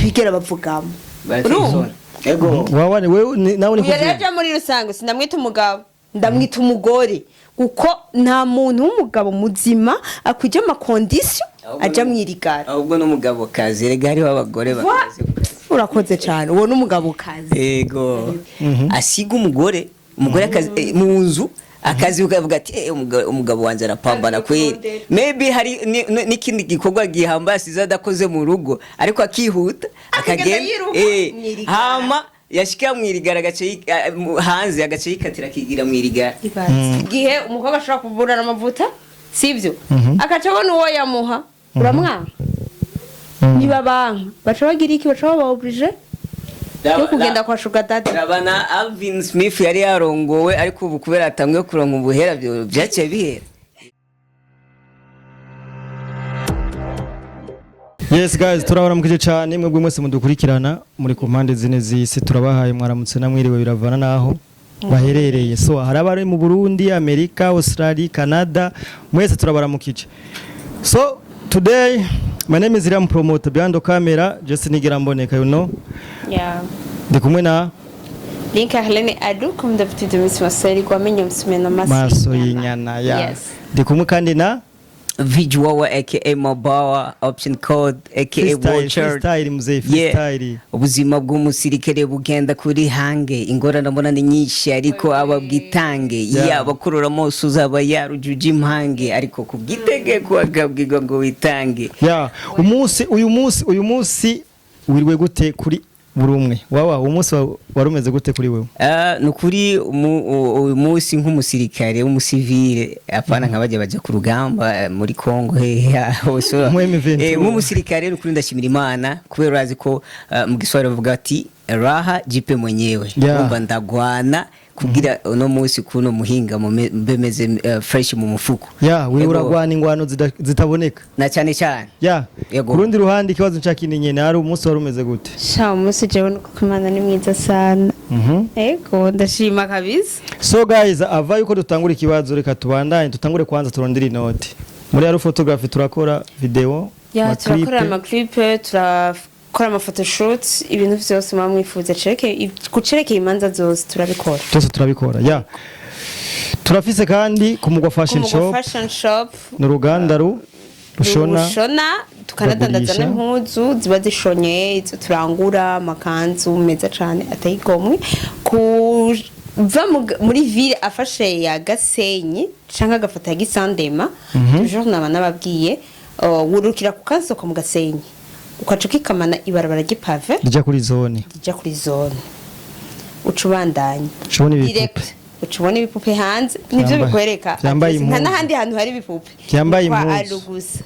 bigera bavugamo ego wawane wewe nawe ni kuvuga muri rusange sindamwita umugabo ndamwita umugore kuko nta muntu w'umugabo muzima akwije amakondisiyo aja mwirigara ahubwo n'umugabo kazi rega hariho abagore bakazi urakoze cyane uwo n'umugabo kazi ego asiga umugore akazi mu nzu akazi ukavuga ati umugabo wanje arapambana kweri maybe hari n'ikindi gikorwa gihambaye asize adakoze mu rugo ariko akihuta akagenda hama yashika mwirigara gace hanze agace yikatira kigira mwirigara gihe umukobwa ashaka kuvura amavuta sivyo akaca abona uwo yamuha uramwanga niba banka baca bagira iki baca babaoblige yo kugenda kwa sugar daddy rabana Alvin Smith yari yarongowe ariko ubu kubera atangwe kuronka ubuhera byaciye bihera. Yes guys, turabaramukije cyane mwebwe mwese mudukurikirana muri ku mpande zine z'isi, turabahaye mwaramutse namwiriwe biravana naho baherereye. So harabari mu Burundi, Amerika, Australia, Canada, mwese turabaramukije. So today my name is Ram Promoter behind the camera, just nigira mboneka you know. Yeah. Ndi kumwe na Linka Helene Adu comme d'habitude Miss Marcel gwamenye msumena maso yinyana ya. Yes. Ndi kumwe kandi na Vijwawa aka Mabawa option code aka Watcher freestyle muzee freestyle. Ubuzima bw'umusirikare bugenda kuri hange ingorana mbona ni nyinshi ariko ababwitange yabakurura mose uzaba yarujuje impange ariko kubwitegeko agabwirwa ngo witange. Yeah, uyu munsi wirwe gute kuri burumwe wawa umunsi warumeze gute kuri wewe? Nukuri uyu munsi nk'umusirikare w'umusivile apana nkabaje baje ku rugamba muri Kongo nk'umusirikare nukuri ndashimira Imana kubera urazi ko mu Giswahili bavuga ati raha jipe mwenyewe umva ndagwana kugira uno munsi kuno muhinga bemeze fresh mu mufuko. We uragwana ingwano zitaboneka na cyane cyane. Kurundi ruhande ikibazo nshakindi nyene ari umunsi warumeze gute? Sha umunsi jewe nuko Imana ni mwiza sana. Ego ndashima kabisa. So guys, ava yuko dutangura ikibazo reka tubandanye tutangure kwanza turondera inoti. Muri yaro photography turakora video, turakora ama clip, turakora ama photoshoot, ibintu byose mwamwifuza kucereke imanza zose turabikora. Twese turabikora. Turafise kandi kumugwa fashion shop. N'uruganda rushona tukanadandaza n'impuzu ziba zishonye izo turangura amakanzu meza cyane atayigomwe kuva muri ville afashe ya Gasenyi canka gafata ya Gisandema toujours nababwiye wurukira ku kansoko mu Gasenyi ukacuka ikamana ibarabara ry'ipave rija kuri zone ucubandanye direct ucubona ibipupe hanze nivyo bikwereka nta nahandi hantu hari ibipupe cyambaye impuzu.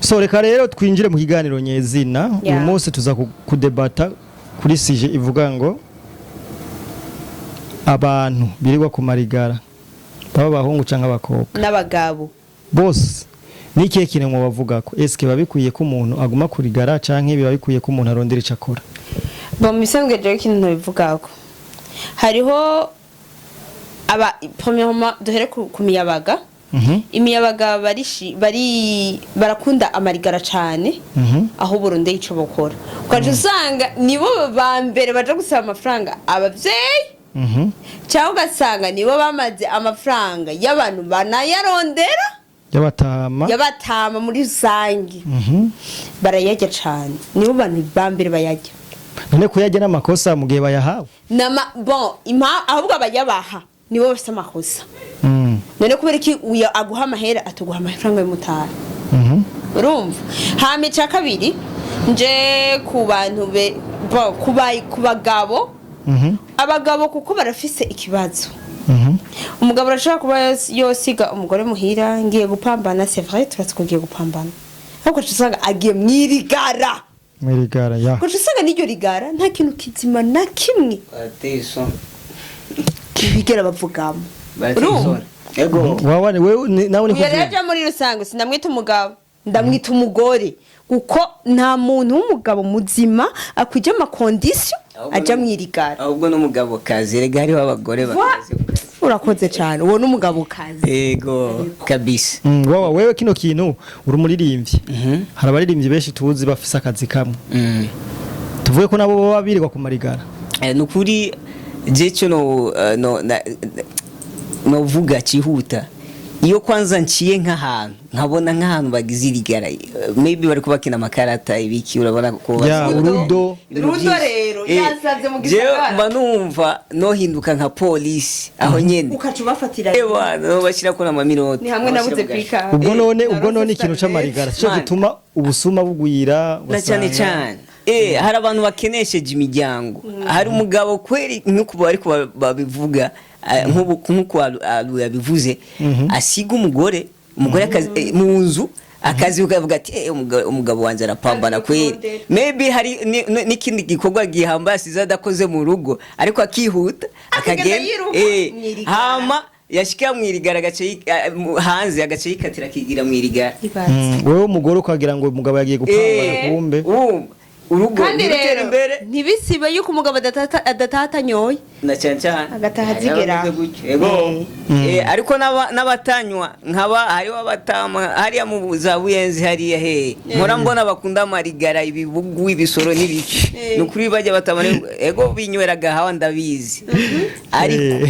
So reka rero twinjire mu kiganiro nyezina. Uyu munsi tuza kudebata kuri sije ivuga ngo abantu birirwa ku marigara baba bahungu canka abakobwa n'abagabo bose nikiye kintu mu bavuga ko eske babikuye ko umuntu aguma kurigara canke babikuye ko umuntu arondera icakora. Misambwe je kintu bivuga ko hariho aba premièrement duhere ku miyabaga. Imiyabaga barakunda amarigara cyane aho Burundi ico bokora ukaje usanga nibo ba mbere baje gusaba amafaranga abavyeyi cyangwa ugasanga nibo bamaze amafaranga y'abantu banayarondera yabatama muri rusangi barayajya cyane nibo bantu ba mbere bayajya none kuyajya n'amakosa mu gihe bayahawe ahubwo abayabaha nibo bafite amakosa none kubera iki aguha amahera atuguha amafaranga y'umutara urumva hamica kabiri nje ku bantu ku bagabo abagabo kuko barafise ikibazo umugabo arashaka kuba yosiga umugore muhira ngiye gupambana c'est vrai turatsugiye gupambana ariko usanga agiye mwirigara kuko usanga n'iryo rigara nta kintu kizima na kimwe bigera bavugamo ego wawane wewe nawe ni kuvuga muri rusange sindamwita umugabo ndamwita umugore kuko nta muntu w'umugabo muzima akwije amakondisiyo aja mwirigara ahubwo n'umugabo kazi rega hariho abagore bakazi. Urakoze cyane uwo n'umugabo kazi. Ego kabisa. Wawa wewe kino kintu uri umuririmbyi. Hari abaririmbyi benshi tuzi bafise akazi kamwe. tuvuge ko nabo baba birirwa ku marigara. nukuri je cyo no vuga cihuta iyo kwanza nciye nk'ahantu nkabona nk'ahantu bagize Ligara maybe bari kubakina amakarata ibiki urabona ko urudo rero yasaze mu gisagara mba numva no hinduka nka police aho nyene ukacu bafatira no bashira ko na minota ni hamwe nabuze kwika ubwo none ikintu c'amarigara cyo gituma ubusuma bugwira cyane cyane hari abantu bakenesheje imiryango hari umugabo kweri nk'uko bari babivuga nk'uko yabivuze asiga umugore akazi mu nzu akazi ukavuga ati umugabo wanjye arapambana kweri maybe hari n'ikindi gikorwa gihambaye asize adakoze mu rugo ariko akihuta akagenda hama yashika mu Ligara gace hanze agace yikatira akigira mu Ligara wewe umugore ukagira ngo umugabo yagiye gupambana kumbe urugo rutera imbere ntibisibe yuko umugabo adatata nyoye na cyane agataha zigera ariko n'abatanywa nkaba hariho abatama hariya mu za buyenzi hariya nkora mbona bakunda amarigara ibibugu ibisoro n'ibiki nukuri bajya batamana binywera gahawa ndabizi ariko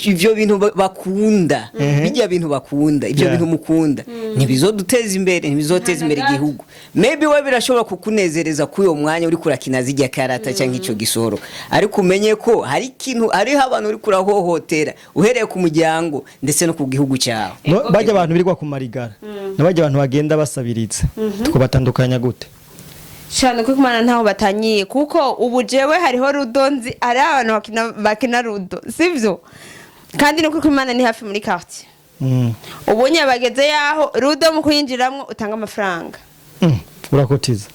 ivyo bintu bakunda bijya bintu bakunda ivyo bintu mukunda ntibizoduteza imbere ntibizoteza imbere igihugu maybe we birashobora kukunezereza kuyo mwanya uri kurakina zijya karata cyangwa ico gisoro ariko umenye ko hari ikintu ariho abantu uri kurahohotera uhereye ku muryango ndetse no ku gihugu cyawe bajya abantu birirwa ku marigara nabajya abantu bagenda basabiritse tukubatandukanya gute cyane ko kumana ntaho batanyiye kuko ubu jewe hariho rudonzi ari abantu bakina rudo sivyo kandi nuko kumana ni hafi muri quartier ubunye bageze yaho rudo mu kuyinjiramwo utanga amafaranga urakotiza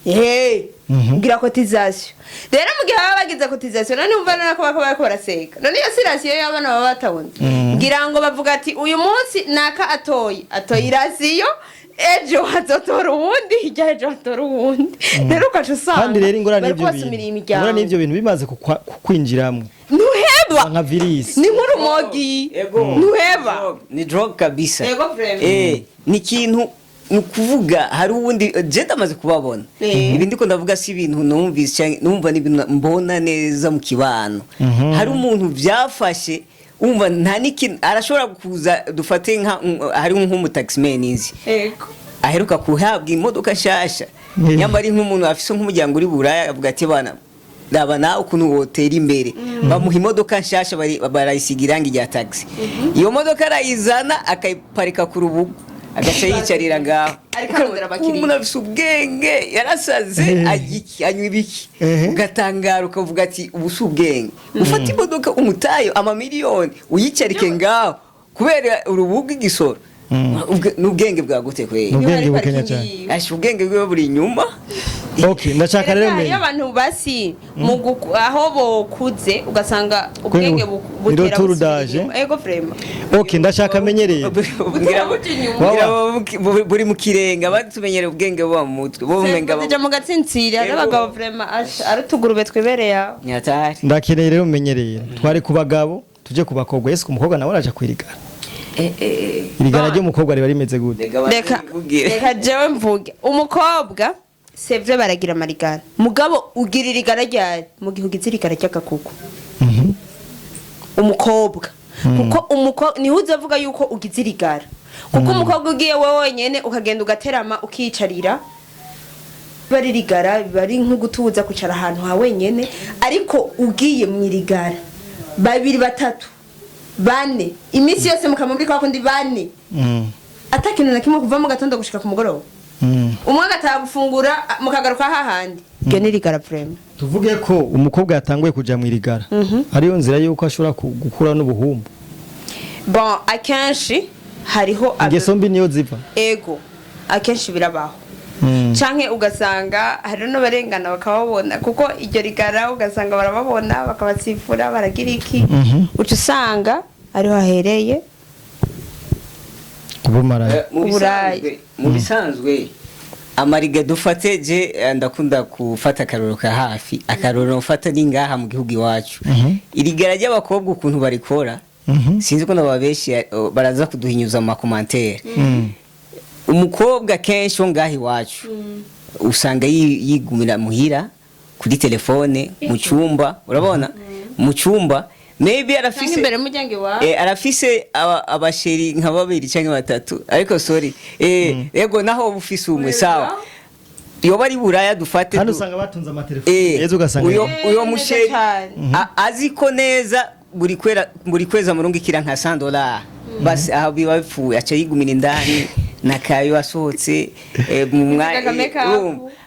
ngira cotisation rero mu gihe baba bagize cotisation none umva nako bako baraseka none iyo sirasiyo y'abana baba batabona ngira ngo bavuga ati uyu munsi naka atoyi irasiyo ejo hazotora uwundi hirya ejo hatora uwundi rero ukaca usanga kandi rero ingorane n'ibyo bintu bimaze kwinjiramwo ntuheba nka virus ni nk'urumogi ntuheba ni drug kabisa ni kintu nukuvuga hari ubundi je ndamaze kubabona ibi ndiko ndavuga si ibintu numvise numva n'ibintu mbona neza mu kibano hari umuntu byafashe umva nta niki arashobora kuza dufate nka hari nk'umutaximan inzi aheruka kuhabwa imodoka nshasha nyamari nk'umuntu afise nk'umuryango uri buraya avuga ati bana daba nawe ukuntu wotera imbere bamuha imodoka nshasha barayisigira irangi rya taxi iyo modoka arayizana akayiparika ku rubuga agace yicarira ngaho umuntu afise ubwenge yarasaze anywa ibiki ugatangara ukavuga ati ubu si ubwenge ufata imodoka umutayo amamiliyoni uyicarike ngaho kubera urubuga igisoro n'ubwenge bwagute kweli ubwenge bukenya cyane ubwenge bwe buri inyuma ndashaka rero iyo abantu basi aho bokuze ugasanga ubwenge butera ego vrema ndashaka amenyereye buri mu kirenga batumenyere ubwenge buba mu mutwe bo umenga mu gatsintsiri abagabo vrema arutugurube twibereye aho nyatari ndakeneye rero umenyereye twari ku bagabo tuje ku bakobwa Yesu ku mukobwa nawe araje kwirigara irigara ry'umukobwa riba rimeze gute reka jewe mvuge umukobwa sevre baragira amarigara mugabo ugira irigara ryari mu gihe ugize irigara ry'agakuku umukobwa kuko niho uzavuga yuko ugize irigara kuko umukobwa ugiye wowe wenyene ukagenda ugaterama ukiyicarira bari rigara bari nko gutuza kwicara ahantu ha wenyene ariko ugiye mu irigara babiri batatu bane imisi yose mukamubiri kwa kundi bane atakintu na kimwe kuva mu gatondo gushika ku mugoroba umwe agataha gufungura mukagaruka hahandi iyo ni irigara vrema tuvuge ko umukobwa yatanguye kuja mu irigara ariyo nzira yuko ashobora gukura n'ubuhumbu bon akenshi hariho ingeso mbi niyo ziva ego akenshi birabaho canke ugasanga hari no barengana bakababona kuko iryo rigara ugasanga barababona bakabasifura baragira iki uca usanga ariho hahereye Mubumaraya mu bisanzwe amariga dufate je ndakunda gufata akaroro ka hafi akaroro mfata ni ngaha mu gihugu iwacu irigara ry'abakobwa ukuntu barikora sinzi ko nababeshi baraza kuduhinyuza mu commentaire umukobwa kenshi wo ngaha iwacu usanga yigumira muhira kuri telefone mu cyumba urabona mu cyumba maybe arafise imbere mujyange wa arafise abasheri nka babiri cyangwa batatu ariko sorry yego naho ufise umwe sawa iyo bari buraya dufate hano usanga batunze amatelefone ezo ugasanga uyo musheri aziko neza buri kweza murungikira nka $100 basi aho biba bipfuye aca yigumira indani nakayo asohotse mu mwanya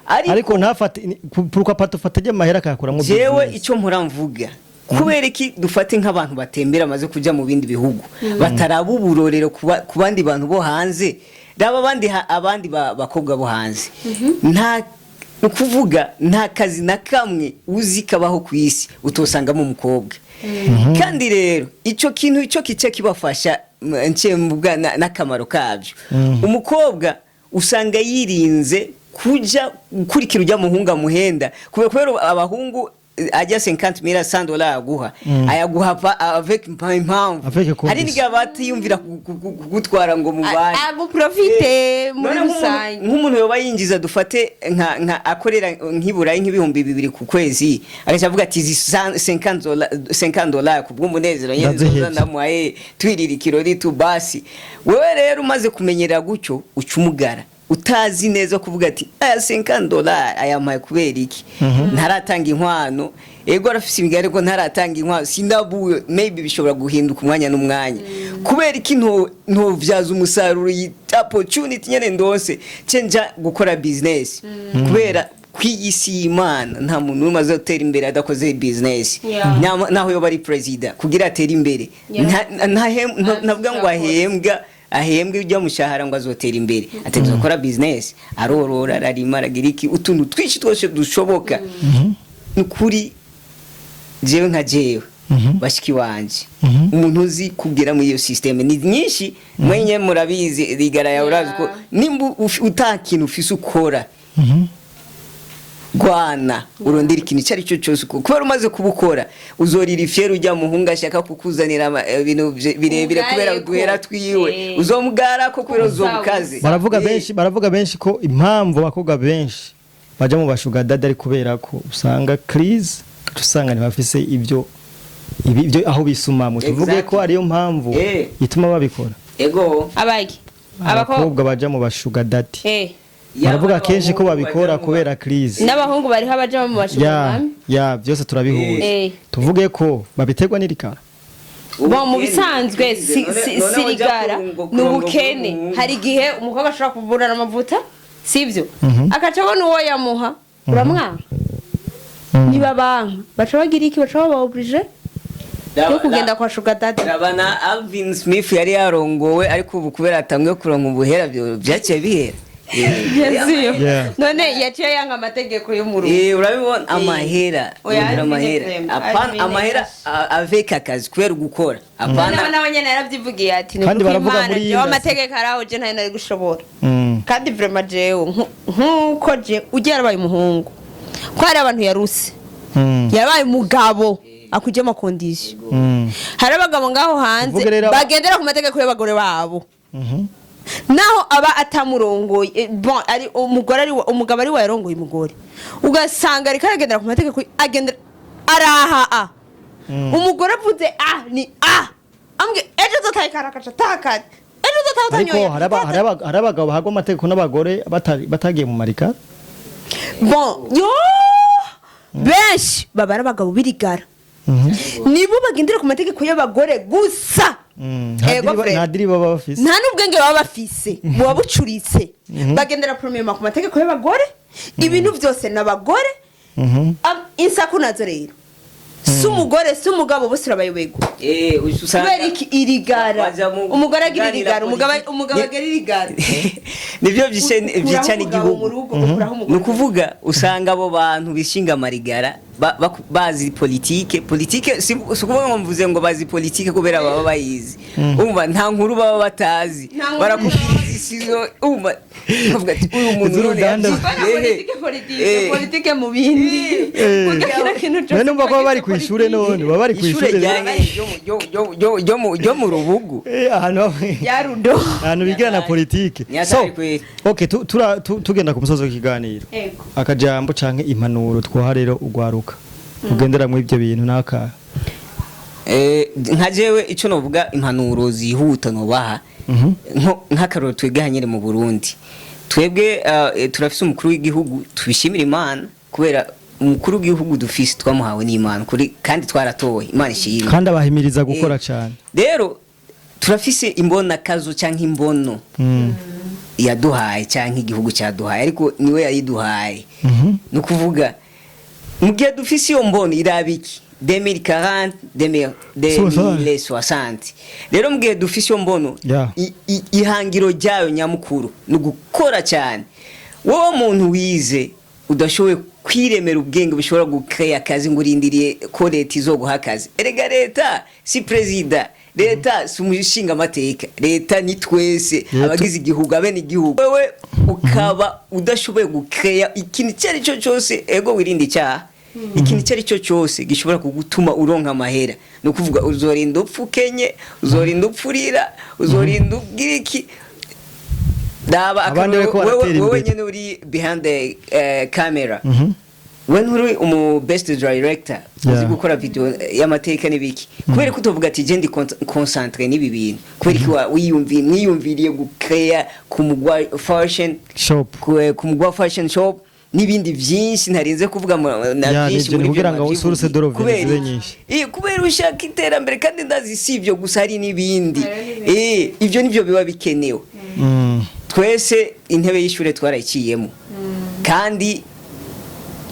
ariko ntafate pourquoi pas tufate amahera akakora mu jewe icyo mpora mvuga kubera iki dufate nk'abantu batembera amaze kujya mu bindi bihugu bataraba uburorero ku bandi bantu bo hanze raba abandi bakobwa bo hanze nta ukuvuga nta kazi na kamwe uzi kabaho ku isi utosangamo umukobwa kandi rero icyo kintu icyo kice kibafasha mvuga n'akamaro kabyo umukobwa usanga yirinze kuja gukurikira ujya muhunga muhenda kubera abahungu ajya 50,000 $100 aguha ayaguha avec impamvu hari niga batiyumvira kugutwara ngo mubane aguprofite muri rusange nk'umuntu yoba yinjiza dufate nka akorera nk'iburayi nk'ibihumbi 2 ku kwezi agacavuga ati $50 kubw'umunezero nyenzo ndamwaye twirira ikirori tu basi wewe rero umaze kumenyera gucyo ucumugara utazi neza kuvuga ati aya $50 ayamaye kubera iki ntaratanga inkwano ego arafise ibigare ko ntaratanga inkwano sindabuye maybe bishobora guhinduka umwanya n'umwanya kubera iki nto vyaza umusaruro opportunity nyene ndose cenja gukora business kubera kwiyisi imana nta muntu umaze gutera imbere adakoze business naho yo bari president kugira atera imbere navuga ngo ahembwe ujya mushahara ngo azotera imbere ategeza gukora business arorora ararima aragira iki utuntu twishi twose dushoboka nukuri jewe nka jewe bashiki wanje umuntu uzi kugira mu iyo system ni nyinshi mwenye murabizi Ligara ya urazi ko nimba utakintu ufise ukora gwana urondera ikintu cyari cyo cyose kubera umaze kubukora uzorira ifyero ujya muhunga ashaka kukuzanira ibintu birebire kubera uduhera twiwe uzomugara ko kubera uzomukaze baravuga benshi ko impamvu bakobwa benshi baje mu bashuga dada ari kubera ko usanga crise usanga ni bafise ibyo aho bisumamo tuvuge ko ariyo mpamvu ituma babikora ego abakobwa baje mu bashuga dati baravuga kenshi ko babikora kubera crise n'abahungu bari habaje mu bashuga byose turabihuye tuvuge ko babiterwa n'irikara bo mu bisanzwe sirigara n'ubukene hari gihe umukobwa ashobora kuburana amavuta sivyo akaca abona uwo yamuha uramwanga niba banka baca bagira iki baca baoblige yo kugenda kwa sugar daddy rabana Alvin Smith yari yarongowe ariko ubu kubera atamwe kuronka ubuhera byaciye bihera none yaciye yanga amategeko yo mu rugo urabibona amahera amahera avec akazi kubera gukora apana n'abanyene yaravyivugiye ati kandi baravuga muri yo amategeko araho je nta nari gushobora kandi vraiment jewe nkuko je ugiye arabaye umuhungu ko hari abantu yaruse yabaye umugabo akuje mu condition hari abagabo ngaho hanze bagendera ku mategeko y'abagore babo naho aba atamurongoye bon ari umugabo ari warongoye umugore ugasanga ari karagendera ku mategeko agendera araha umugore avuze ni ambwe ejo zotayikara kaca takati ejo zotatanyoye ariko hari abagabo hagwa amategeko n'abagore batagiye mu marika bon yo benshi baba ari abagabo birigara nibo bagendera ku mategeko y'abagore gusa ntadiri baba bafise nta n'ubwenge baba bafise buba bucuritse bagendera premièrement ku mategeko y'abagore ibintu byose n'abagore insaku nazo rero umugore umugabo bose urabayobego kubera iki irigara umugore agira irigara umugabo agira irigara nibyo byicana igihugu ni ukuvuga usanga abo bantu bishinga amarigara bazi politike si ukuvuga ngo mvuze ngo bazi politike kubera baba bayizi umva nta nkuru baba batazi barakubwiriza indecision uma bavuga ati uyu muntu Z'uruganda. politike mu bindi none umva ko bari kwishure none baba bari ishure kwishure ryanjye ryo mu rubugu ahantu yarudo ahantu bigira na politike Nyatari kweli. okay tugenda ku musozo w'ikiganiro Ego. akajambo canke impanuro twoha rero ugwaruka ugendera mu ivyo bintu naka nka jewe ico novuga impanuro zihuta nobaha nk'akaroro twebwe nyine mu Burundi twebwe turafise umukuru w'igihugu tubishimira Imana kubera umukuru w'igihugu dufise twamuhawe n'Imana kandi twaratowe Imana ishimwe kandi abahimiriza gukora cyane rero turafise imbona kazo canke imbono yaduhaye canke igihugu cyaduhaye ariko niwe yayiduhaye no kuvuga mu gihe dufise iyo mbono irabiki 2040 2060 rero mu gihe dufise iyo mbono ihangiro ryayo nyamukuru no gukora cyane wowe muntu wize udashoboye kwiremera ubwenge bushobora gukreya akazi ngo urindiriye ko leta izoguha akazi erega leta si president leta si umushinga amateka leta ni twese abagize igihugu abene igihugu wewe ukaba udashoboye gukreya ikintu cyari cyo cyose ego wirinde icyaha ikintu cyari cyo cyose gishobora kugutuma uronka amahera no kuvuga uzorinda upfukenye uzorinda upfurira uzorinda ubwiriki daba wewe nyene uri behind the camera when uri best director uzi gukora video y'amateka n'ibiki kubera ko tuvuga ati je ndi concentré n'ibi bintu kubera ko mwiyumviriye gukreya ku mugwa fashion shop n'ibindi byinshi ntarinze kuvuga na byinshi muri kugira ngo source d'origine zibe nyinshi kubera ushaka iterambere kandi ndazi sivyo gusa hari n'ibindi ivyo nivyo biba bikenewe twese intebe y'ishure twarayiciyemo kandi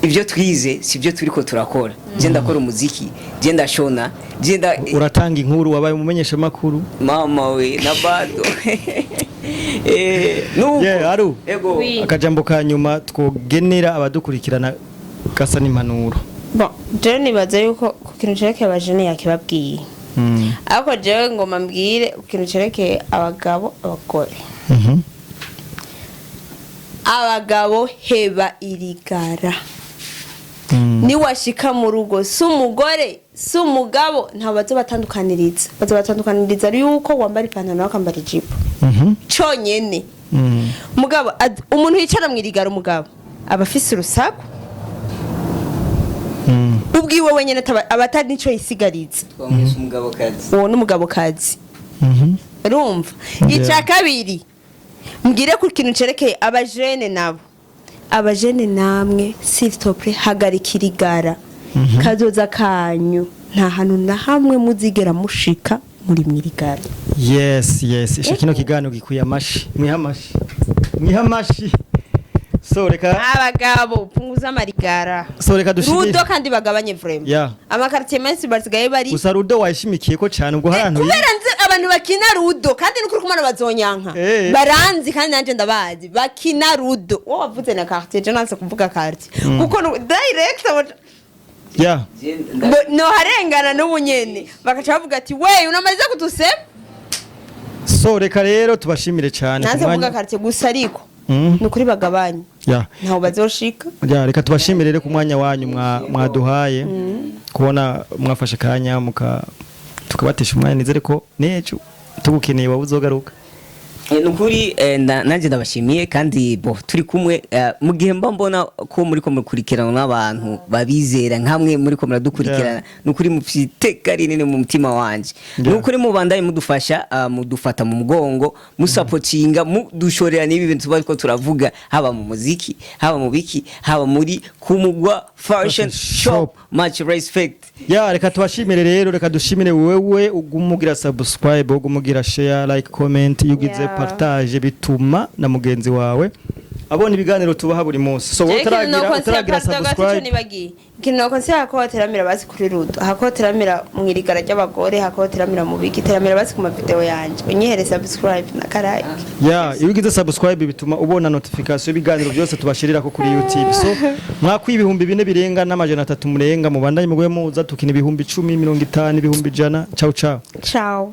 ivyo twize sivyo turiko turakora je ndakora umuziki je ndashona je uratanga inkuru wabaye umumenyesha makuru mama we na bado aru akajambo ka nyuma twogenera abadukurikirana gasa n'impanuro bon je nibaza yuko ku kintu cerekeye abajene yakibabwiye ariko jewe ngoma mbwire ku kintu cerekeye abagabo abagore abagabo heba irigara niwashika mu rugo sumugore sumugabo nta bazobatandukaniriza yuko wambara ipantaro wakambara ijipo conyene mugabo umuntu yicara mu irigara umugabo abafise urusaku ubwiwe wenyene abatari nico yisigariza uwo n'umugabo kazi urumva icya kabiri mbwire ku kintu cerekeye abajene nabo abajene namwe s'il te plaît hagarikira igara kazoza kanyu nta hantu na hamwe muzigera mushika muri mwirigara yes kino kiganiro gikuye amashi mwihamashi so reka abagabo punguza amarigara so reka dushimire rudo kandi bagabanye vraiment amakartie menshi basigaye bari gusa rudo washimikiye ko cyane ubwo harantu kubera nzi abantu bakina rudo kandi n'ukuri kumana bazonyanka baranzi kandi nanje ndabazi bakina rudo wowe wavuze na quartier je nanse kuvuga quartier kuko direct no harengana n'ubunyene bakaca bavuga ati we unamaze kutusema so reka rero tubashimire cyane nanze kuvuga quartier gusa ariko nukuri bagabanye ntaho bazoshika reka tubashimire rero ku mwanya wanyu mwaduhaye kubona mwafashe kanya tukabatesha umwanya nizere ko nejo tugukeneye wabuzogaruka nukuri nanje ndabashimiye kandi turi kumwe mu gihe mbona ko muri ko mukurikirana n'abantu babizera nkamwe muri ko muradukurikirana nukuri mufite rinini mu mutima wanje nukuri mubandaye mudufasha mudufata mu mugongo musapotinga mudushorera n'ibi bintu bariko turavuga haba mu muziki haba mu biki haba muri kumugwa fashion shop much respect reka tubashimire rero reka dushimire wewe ugumugira subscribe ugumugira share like comment yugize partage bituma na mugenzi wawe abona ibiganiro tubaha buri munsi so utaragira subscribe kino konse hakoteramira basi kuri rudo hakoteramira mu irigara ry'abagore hakoteramira mu biki teramira basi ku video yanje unyihere subscribe na karake yugize subscribe bituma ubona notification ibiganiro byose tubashirira ko kuri YouTube so mwakwi ibihumbi 4 birenga n'amajana 3 murenga mubandanye mugwe muza tukina ibihumbi 10 50 ibihumbi 100 ciao